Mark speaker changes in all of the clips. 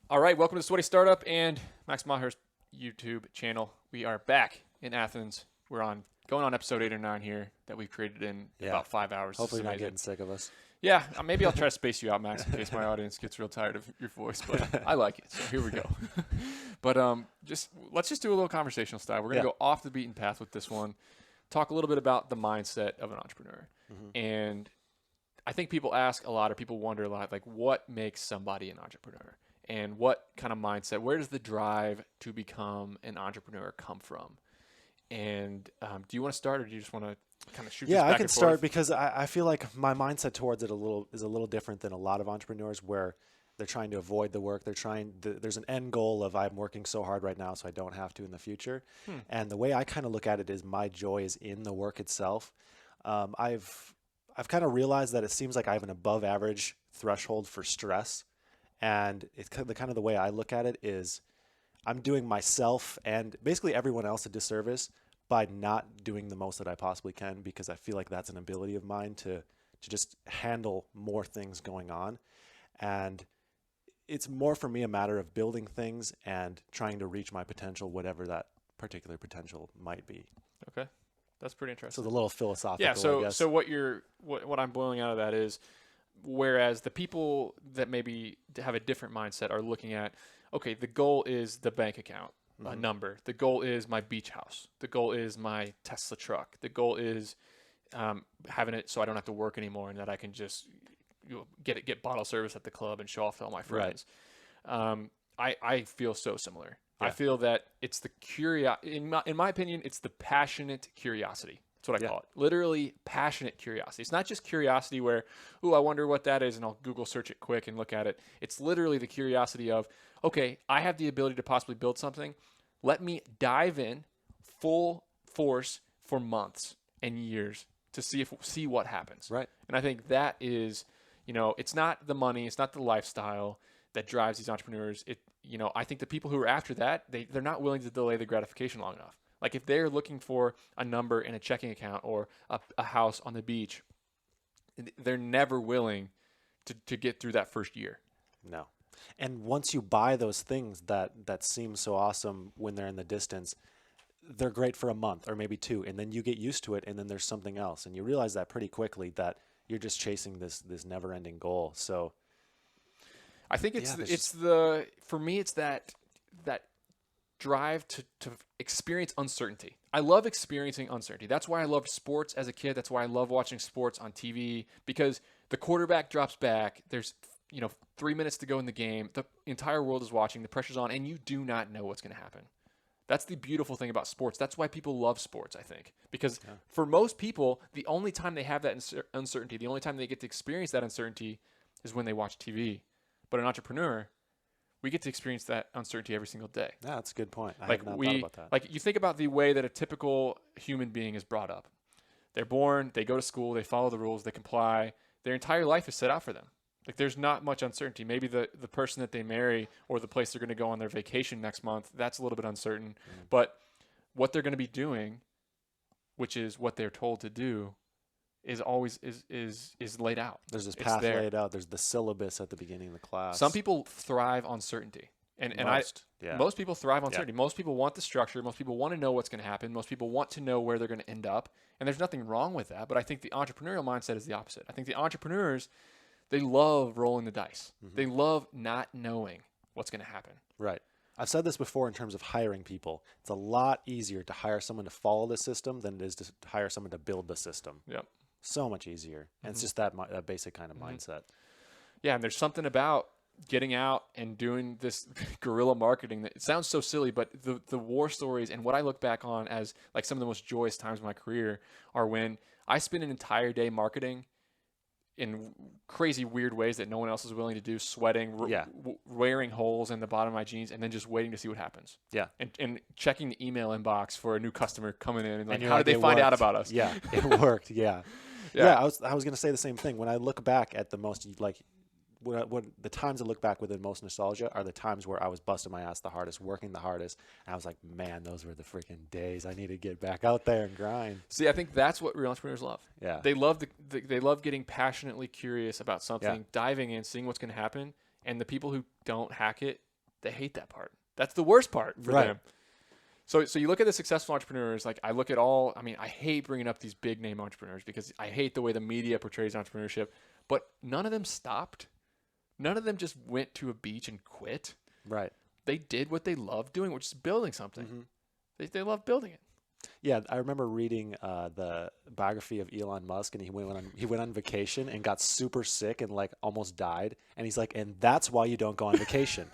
Speaker 1: All right, welcome to Sweaty Startup and Max Maher's YouTube channel. We are back in Athens. We're going on episode 8 or 9 here that we've created in about 5 hours.
Speaker 2: Hopefully not getting sick of us.
Speaker 1: Yeah, maybe I'll try to space you out, Max, in case my audience gets real tired of your voice, but I like it, so here we go. But let's just do a little conversational style. We're going to go off the beaten path with this one, talk a little bit about the mindset of an entrepreneur. And I think people ask a lot, or people wonder a lot, like, what makes somebody an entrepreneur? And what kind of mindset, where does the drive to become an entrepreneur come from? And do you want to start, or do you just want to kind of shoot this back and forth?
Speaker 2: Yeah, I can start because I feel like my mindset towards it is a little different than a lot of entrepreneurs, where they're trying to avoid the work. There's an end goal of, I'm working so hard right now so I don't have to in the future. And the way I kind of look at it is my joy is in the work itself. I've kind of realized that it seems like I have an above average threshold for stress. And it's kind of the way I look at it is I'm doing myself and basically everyone else a disservice by not doing the most that I possibly can, because I feel like that's an ability of mine to just handle more things going on. And it's more for me a matter of building things and trying to reach my potential, whatever that particular potential might be.
Speaker 1: Okay. That's pretty interesting.
Speaker 2: So the little philosophical,
Speaker 1: I
Speaker 2: guess.
Speaker 1: So what I'm boiling out of that is, whereas the people that maybe have a different mindset are looking at, okay, the goal is the bank account number. The goal is my beach house. The goal is my Tesla truck. The goal is having it so I don't have to work anymore and that I can just get bottle service at the club and show off to all my friends. Right. I feel so similar. Yeah. I feel that it's the in my opinion, it's the passionate curiosity. That's what I call it. Literally passionate curiosity. It's not just curiosity where, ooh, I wonder what that is, and I'll Google search it quick and look at it. It's literally the curiosity of, okay, I have the ability to possibly build something. Let me dive in full force for months and years to see what happens.
Speaker 2: Right.
Speaker 1: And I think that is, it's not the money, it's not the lifestyle that drives these entrepreneurs. I think the people who are after that, they're not willing to delay the gratification long enough. Like if they're looking for a number in a checking account or a house on the beach, they're never willing to get through that first year.
Speaker 2: No. And once you buy those things that seem so awesome when they're in the distance, they're great for a month or maybe 2, and then you get used to it, and then there's something else, and you realize that pretty quickly that you're just chasing this never-ending goal. So
Speaker 1: I think for me it's that drive to experience uncertainty. I love experiencing uncertainty. That's why I loved sports as a kid. That's why I love watching sports on TV, because the quarterback drops back. There's 3 minutes to go in the game. The entire world is watching. The pressure's on, and you do not know what's going to happen. That's the beautiful thing about sports. That's why people love sports, I think, because for most people, the only time they have that uncertainty, the only time they get to experience that uncertainty is when they watch TV. But an entrepreneur, we get to experience that uncertainty every single day.
Speaker 2: Yeah, that's a good point. I have not thought about that.
Speaker 1: Like you think about the way that a typical human being is brought up. They're born, they go to school, they follow the rules, they comply. Their entire life is set out for them. Like there's not much uncertainty. Maybe the person that they marry or the place they're going to go on their vacation next month, that's a little bit uncertain. But what they're going to be doing, which is what they're told to do, is always is laid out.
Speaker 2: There's this path laid out. There's the syllabus at the beginning of the class.
Speaker 1: Some people thrive on certainty. Most people thrive on certainty. Most people want the structure. Most people want to know what's going to happen. Most people want to know where they're going to end up. And there's nothing wrong with that. But I think the entrepreneurial mindset is the opposite. I think the entrepreneurs, they love rolling the dice. They love not knowing what's going to happen.
Speaker 2: Right. I've said this before in terms of hiring people. It's a lot easier to hire someone to follow the system than it is to hire someone to build the system.
Speaker 1: Yep.
Speaker 2: So much easier. And it's just that basic kind of mindset.
Speaker 1: Yeah, and there's something about getting out and doing this guerrilla marketing that it sounds so silly, but the war stories and what I look back on as like some of the most joyous times of my career are when I spent an entire day marketing in crazy weird ways that no one else is willing to do, sweating, wearing holes in the bottom of my jeans, and then just waiting to see what happens. Yeah. And checking the email inbox for a new customer coming in and like, how did they find out about us?
Speaker 2: Yeah, it worked. Yeah. I was going to say the same thing. When I look back at the most, like, when the times I look back with the most nostalgia are the times where I was busting my ass the hardest, working the hardest. And I was like, man, those were the freaking days. I need to get back out there and grind.
Speaker 1: See, I think that's what real entrepreneurs love.
Speaker 2: Yeah.
Speaker 1: They love they love getting passionately curious about something, diving in, seeing what's going to happen. And the people who don't hack it They hate that part. That's the worst part for
Speaker 2: Right.
Speaker 1: them. So you look at the successful entrepreneurs, like I look at all, I mean, I hate bringing up these big name entrepreneurs because I hate the way the media portrays entrepreneurship, but none of them stopped. None of them just went to a beach and quit.
Speaker 2: Right.
Speaker 1: They did what they loved doing, which is building something. They love building it.
Speaker 2: Yeah, I remember reading the biography of Elon Musk, and he went on vacation and got super sick and like almost died. And he's like, and that's why you don't go on vacation.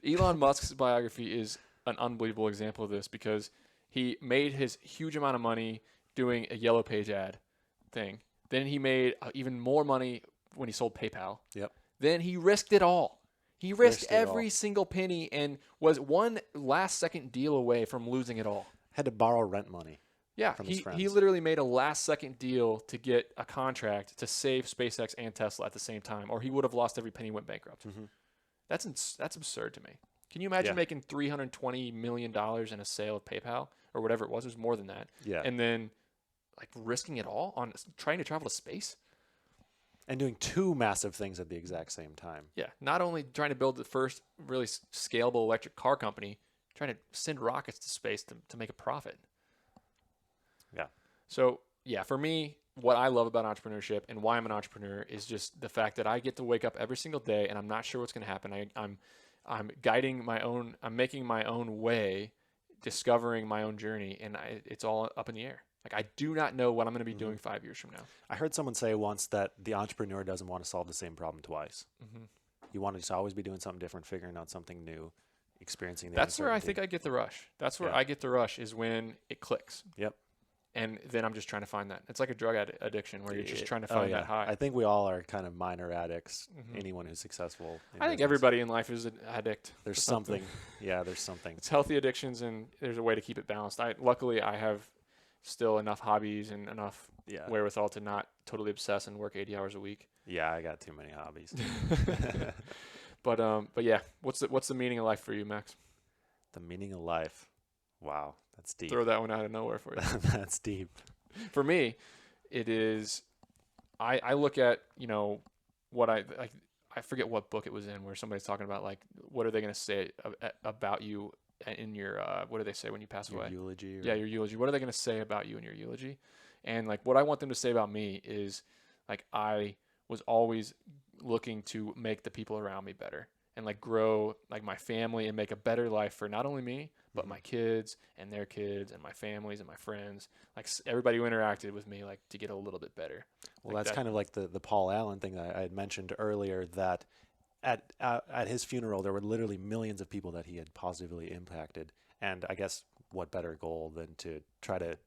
Speaker 1: Elon Musk's biography is an unbelievable example of this because he made his huge amount of money doing a Yellow Page ad thing. Then he made even more money when he sold PayPal.
Speaker 2: Yep.
Speaker 1: Then he risked it all. He risked
Speaker 2: Risked it
Speaker 1: every
Speaker 2: all.
Speaker 1: single penny and was one last second deal away from losing it all.
Speaker 2: Had to borrow rent money.
Speaker 1: Yeah,
Speaker 2: From his
Speaker 1: he
Speaker 2: friends.
Speaker 1: literally made a last second deal to get a contract to save SpaceX and Tesla at the same time, or he would have lost every penny and went bankrupt. That's absurd to me. Can you imagine
Speaker 2: Yeah.
Speaker 1: making $320 million in a sale of PayPal or whatever it was? It was more than that.
Speaker 2: Yeah.
Speaker 1: And then like risking it all on trying to travel to space?
Speaker 2: And doing two massive things at the exact same time.
Speaker 1: Yeah. Not only trying to build the first really scalable electric car company, trying to send rockets to space to make a profit.
Speaker 2: Yeah.
Speaker 1: So, yeah, for me, what I love about entrepreneurship and why I'm an entrepreneur is just the fact that I get to wake up every single day and I'm not sure what's going to happen. I'm guiding my own, I'm making my own way, discovering my own journey, and it's all up in the air. Like, I do not know what I'm going to be doing 5 years from now.
Speaker 2: I heard someone say once that the entrepreneur doesn't want to solve the same problem twice. You want to just always be doing something different, figuring out something new, experiencing the
Speaker 1: That's where I
Speaker 2: uncertainty.
Speaker 1: think I get the rush. That's where
Speaker 2: Yeah.
Speaker 1: I get the rush is when it clicks.
Speaker 2: Yep.
Speaker 1: And then I'm just trying to find that. It's like a drug addiction where you're just trying to
Speaker 2: Oh,
Speaker 1: find
Speaker 2: yeah.
Speaker 1: that high.
Speaker 2: I think we all are kind of minor addicts. Anyone who's successful. in
Speaker 1: I think
Speaker 2: business.
Speaker 1: everybody in life is an addict.
Speaker 2: There's
Speaker 1: to
Speaker 2: something. Yeah, there's something.
Speaker 1: It's healthy addictions, and there's a way to keep it balanced. Luckily, I have still enough hobbies and enough
Speaker 2: Yeah.
Speaker 1: wherewithal to not totally obsess and work 80 hours a week.
Speaker 2: Yeah, I got too many hobbies.
Speaker 1: But yeah, what's the meaning of life for you, Max?
Speaker 2: The meaning of life. Wow, that's deep.
Speaker 1: Throw that one out of nowhere for you.
Speaker 2: That's deep.
Speaker 1: For me, it is. I look at what I like. I forget what book it was in where somebody's talking about like what are they going to say about you in your what do they say when you pass
Speaker 2: Your
Speaker 1: away?
Speaker 2: eulogy.
Speaker 1: Yeah, your eulogy. What are they going to say about you in your eulogy? And like what I want them to say about me is like I was always looking to make the people around me better and like grow like my family and make a better life for not only me but my kids and their kids and my families and my friends, like everybody who interacted with me, like to get a little bit better.
Speaker 2: Well,
Speaker 1: Like
Speaker 2: that's
Speaker 1: that-
Speaker 2: kind of like the Paul Allen thing that I had mentioned earlier, that at his funeral, there were literally millions of people that he had positively impacted. And I guess what better goal than to try to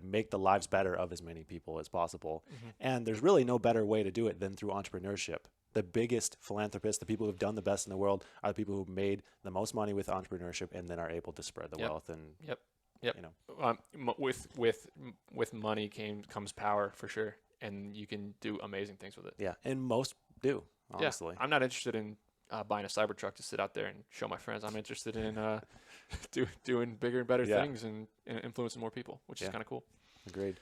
Speaker 2: make the lives better of as many people as possible. And there's really no better way to do it than through entrepreneurship. The biggest philanthropists, the people who've done the best in the world, are the people who've made the most money with entrepreneurship and then are able to spread the
Speaker 1: Yep.
Speaker 2: wealth. And
Speaker 1: Yep.
Speaker 2: you know,
Speaker 1: With money comes power for sure, and you can do amazing things with it.
Speaker 2: yeah, and most do, honestly.
Speaker 1: Yeah, I'm not interested in buying a Cybertruck to sit out there and show my friends. I'm interested in doing bigger and better
Speaker 2: Yeah.
Speaker 1: things and influencing more people, which is
Speaker 2: Yeah.
Speaker 1: kind of cool.
Speaker 2: Agreed.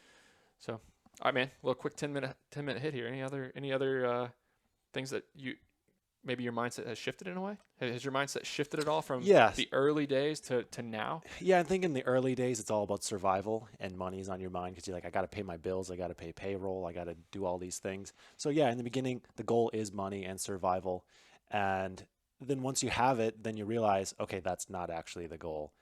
Speaker 1: So, all right, man. A little quick 10-minute hit here. Any other things that maybe your mindset has shifted in a way? Has your mindset shifted at all from
Speaker 2: Yes.
Speaker 1: the early days to now?
Speaker 2: Yeah, I think in the early days, it's all about survival, and money is on your mind because you're like, I got to pay my bills, I got to pay payroll, I got to do all these things. So yeah, in the beginning, the goal is money and survival. And then once you have it, then you realize, okay, that's not actually the goal.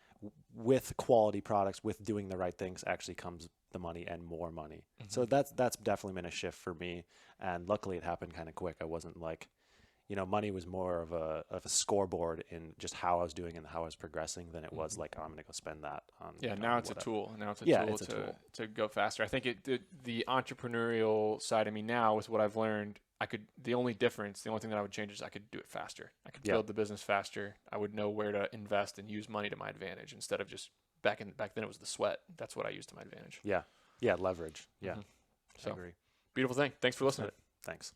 Speaker 2: With quality products, with doing the right things, actually comes the money and more money. So that's definitely been a shift for me. And luckily it happened kind of quick. I wasn't like, money was more of a scoreboard in just how I was doing and how I was progressing than it was like, oh, I'm going to go spend that on.
Speaker 1: Yeah, now it's a tool. Now it's a
Speaker 2: Yeah,
Speaker 1: tool
Speaker 2: it's a
Speaker 1: to
Speaker 2: tool.
Speaker 1: to go faster. I think the entrepreneurial side of me now, with what I've learned, the only thing that I would change is I could do it faster. I could
Speaker 2: Yeah.
Speaker 1: build the business faster. I would know where to invest and use money to my advantage instead of just back then it was the sweat. That's what I used to my advantage.
Speaker 2: Yeah. Yeah. Leverage. Yeah. I
Speaker 1: So
Speaker 2: agree.
Speaker 1: beautiful thing. Thanks for listening.
Speaker 2: Thanks.